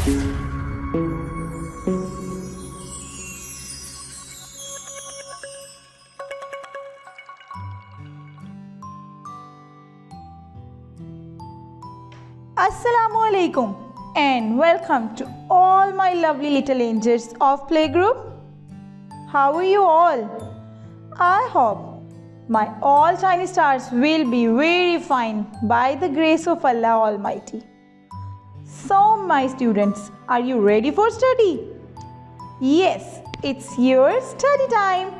Assalamu alaikum and welcome to all my lovely little angels of playgroup. How are you all? I hope my all tiny stars will be very fine by the grace of Allah Almighty. So my students, are you ready for study? Yes, it's your study time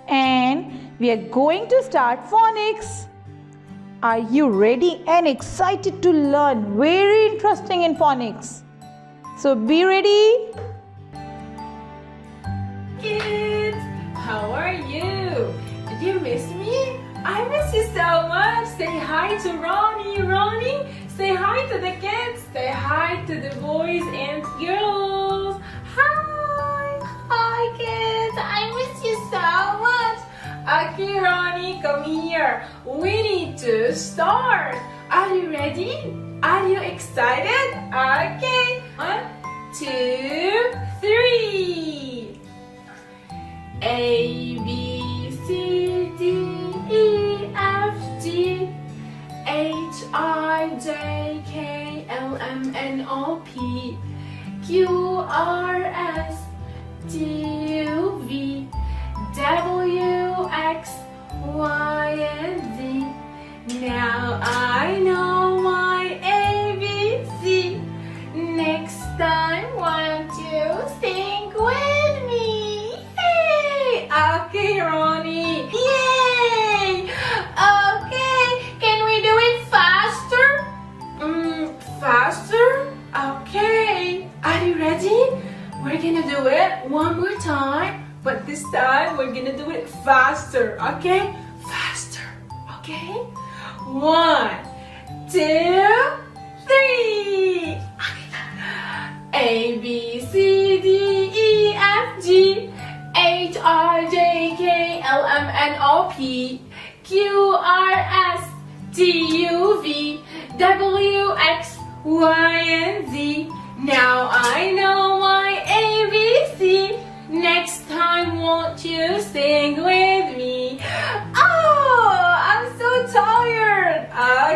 and we are going to start phonics. Are you ready and excited to learn very interesting in phonics? So be ready. Kids, how are you? Did you miss me? I miss you so much. Say hi to Ronnie. Ronnie, say hi to the kids. Say hi to the boys and girls. Hi. Hi kids, I miss you so much. Okay, Ronnie, come here. We need to start. Are you ready? Are you excited? Okay. 1, 2, 3. A, B, C, D, E, F, G, H, I, J, K, L, M, N, O, P, Q, R, S, T, U, V, W, X, Y, and Z. Now I know my ABC. Next time, won't you sing with me? Hey! Okay, Ronnie. Yay! Okay, can we do it faster? Faster? Okay. Are you ready? We're gonna do it one more time. But this time we're gonna do it faster, okay? Faster, okay? 1, 2, 3. A, B, C, D, E, F, G, H, I, J, K, L, M, N, O, P, Q, R, S, T, U, V, W, X, Y, and Z. Now I know my ABC. Next time, won't you sing with me? Oh, I'm so tired.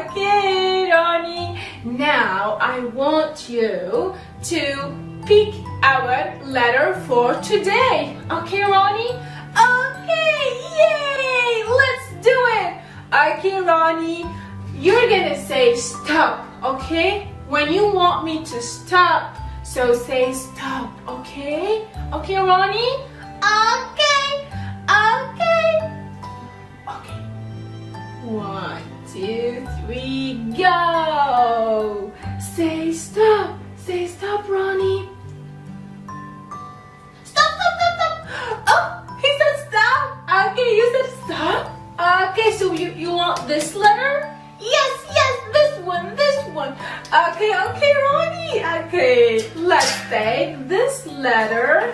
Okay, Ronnie. Now I want you to pick our letter for today. Okay, Ronnie? Okay, yay! Let's do it. Okay, Ronnie, you're gonna say stop, okay? When you want me to stop, so say stop, okay? Okay, Ronnie? Okay. Okay. Okay. 1, 2, 3, go. Say stop. Say stop, Ronnie. Stop, stop, stop, stop. Oh, he said stop. Okay, you said stop. Okay, so you want this letter? Yes, yes, this one, this one. Okay, okay, Ronnie. Okay, let's take this letter.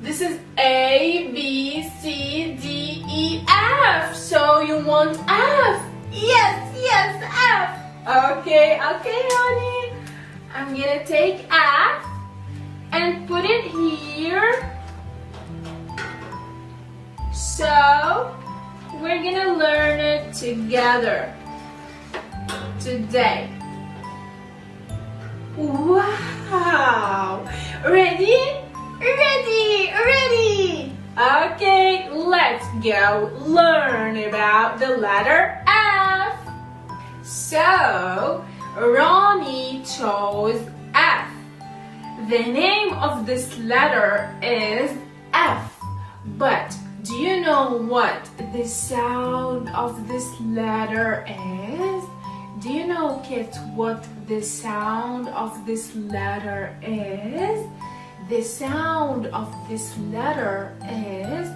This is A, B, C, D, E, F. So you want F? Yes, yes, F. Okay, okay, Ronnie. I'm gonna take F and put it here. So we're gonna learn it together today. Wow! Ready? Ready! Ready! Okay, let's go learn about the letter F. So, Ronnie chose F. The name of this letter is F. But do you know what the sound of this letter is? Do you know, kids, what the sound of this letter is? The sound of this letter is...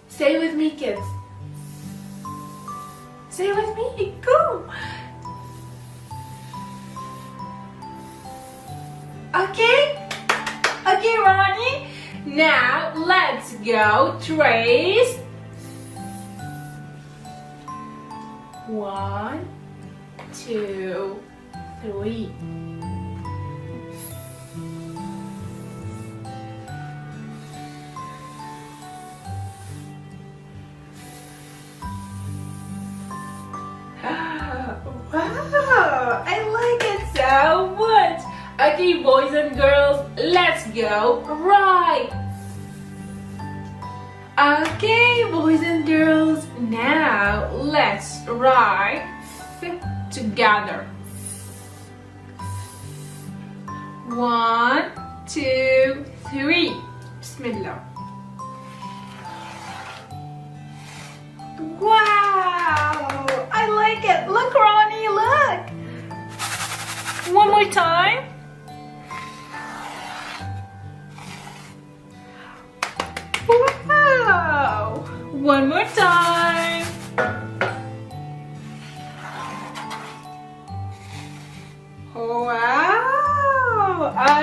Say with me, kids. Say with me. Go. Okay? Okay, Ronnie. Now, let's go trace. 1, 2, 3. Wow, I like it so much. Okay, boys and girls, let's go right. Okay, boys and girls, now let's write together. 1, 2, 3. Bismillah. Wow, I like it. Look, Ronnie, look. One more time. Wow. One more time. Wow.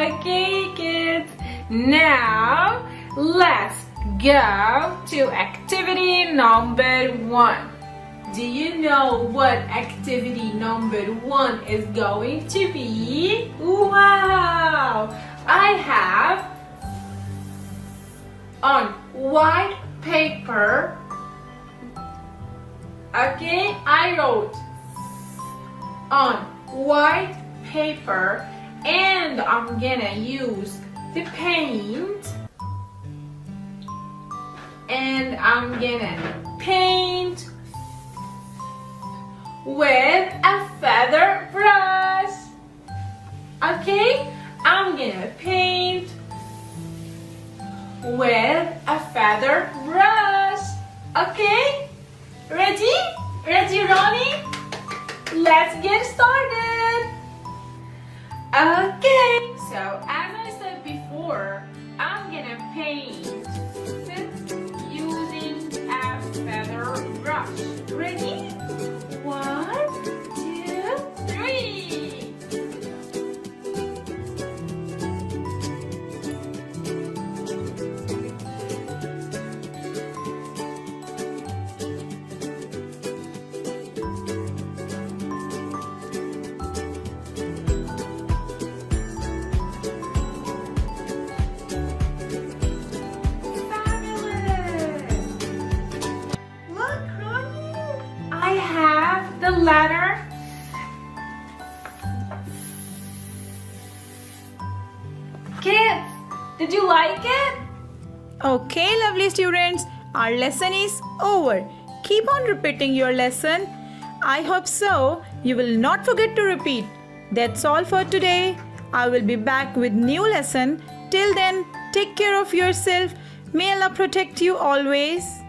Okay, kids. Now let's go to activity number 1. Do you know what activity number 1 is going to be? Wow! I have on white paper, okay, I wrote on white paper and I'm gonna use the paint and I'm gonna paint with a feather brush. Okay, I'm gonna paint with a feather brush. Okay, ready? Ready, Ronnie? Let's get started. Okay, so as I said before, I'm gonna paint using a feather brush. Ready? 1, 2, 3. The letter. Kids, did you like it? Okay, lovely students, our lesson is over. Keep on repeating your lesson. I hope so. You will not forget to repeat. That's all for today. I will be back with new lesson. Till then, take care of yourself. May Allah protect you always.